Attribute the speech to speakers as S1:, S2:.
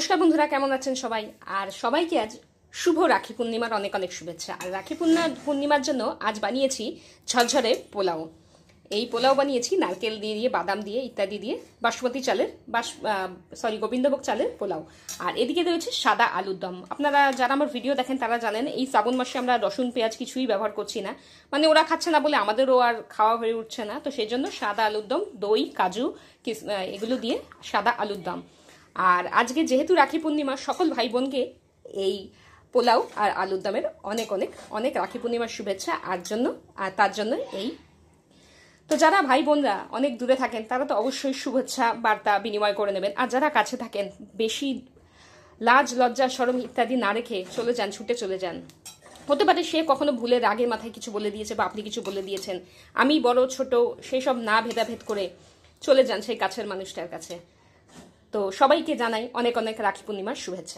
S1: নমস্কার বন্ধুরা, কেমন আছেন সবাই? আর সবাইকে আজ শুভ রাখি পূর্ণিমার অনেক অনেক শুভেচ্ছা। আর রাখি পূর্ণিমার জন্য আজ বানিয়েছি ঝরঝরে পোলাও। এই পোলাও বানিয়েছি নারকেল দিয়ে বাদাম দিয়ে ইত্যাদি দিয়ে বাসমতি চালের গোবিন্দভোগ চালের পোলাও। আর এদিকে রয়েছে সাদা আলুর দম। আপনারা যারা আমার ভিডিও দেখেন তারা জানেন এই শ্রাবণ মাসে আমরা রসুন পেঁয়াজ কিছুই ব্যবহার করছি না, মানে ওরা খাচ্ছে না বলে আমাদেরও আর খাওয়া হয়ে উঠছে না। তো সেই জন্য সাদা আলুর দম, দই, কাজু এগুলো দিয়ে সাদা আলুর দম। আর আজকে যেহেতু রাখি পূর্ণিমা, সকল ভাই বোনকে এই পোলাও আর আলুর দমের অনেক অনেক অনেক রাখি পূর্ণিমার শুভেচ্ছা। আর তার জন্য এই তো যারা ভাই বোনরা অনেক দূরে থাকেন তারা তো অবশ্যই শুভেচ্ছা বার্তা বিনিময় করে নেবেন। আর যারা কাছে থাকেন বেশি লাজ লজ্জা শরম ইত্যাদি না রেখে চলে যান, ছুটে চলে যান। হতে পারে সে কখনো ভুলে রাগে মাথায় কিছু বলে দিয়েছে বা আপনি কিছু বলে দিয়েছেন, আমি বড় ছোট সেই সব না ভেদাভেদ করে চলে যান সেই কাছের মানুষটার কাছে। তো সবাইকে জানাই অনেক অনেক রাখি পূর্ণিমার শুভেচ্ছা।